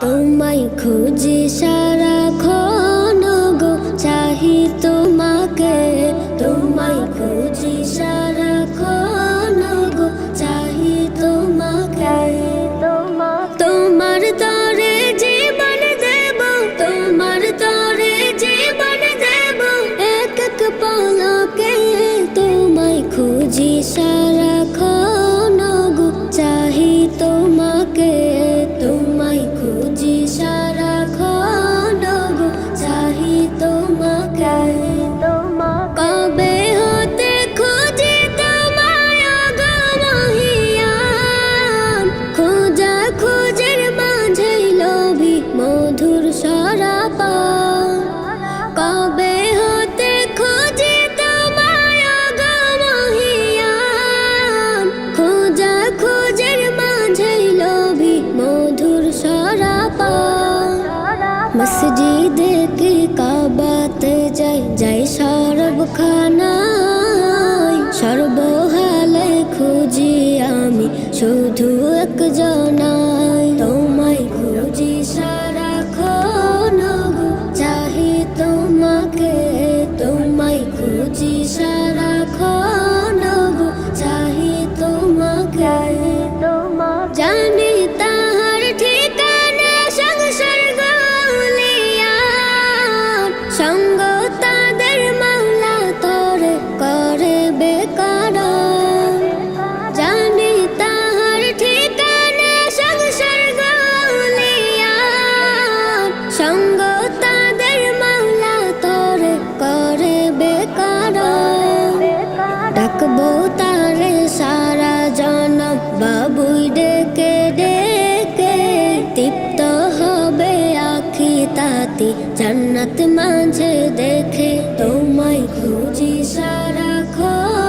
তোমায় খুঁজি সারাক্ষণ গো, চাহি তোমাকে। তোমায় খুঁজি সারাক্ষণ গো, চাহি তোমাকে। তোমার তরে জীবন দেব, তোমার তরে জীবন দেব, এক এক পলকে। তোমায় খুঁজি সারাক্ষণ গো, চাহি তোমাকে। তোমায় খুঁজি সারাক্ষণ গো, চাহি তোমাকে। কবে হতে খুঁজি তোমায় গো মহিয়ান, খোঁজা খোঁজের মাঝে লোভী মধুর সরাপান। কবে হতে খুঁজি তোমায় গো মহিয়ান, খোঁজা খোঁজের মাঝে লোভী মধুর সরাপান। মসজিদে কি কাবাতে যাই, যাই সরবখানায়, সর্বহালে খুঁজি আমি শুধু একজনাই। তোমায় খুঁজি সারাক্ষণ গো, চাহি তোমাকে। তোমায় খুঁজি সারাক্ষণ গো, চাহি তোমাকে। জানি তাহার ঠিকানা সংসার গলিয়ান, সঙ্গ তাদের মাওলা তরে করে বেকার। জানি তাহার ঠিকানা সংসার গলিয়ান, সঙ্গ তাদের মাওলা তরে করে বেকার। ডাকবো তারে সারা জনম বাবুই ডেকে ডেকে, তৃপ্ত হবে আখি তাতি জান্নাত মাঝে দেখে। তোমায় খুঁজি সারাক্ষণ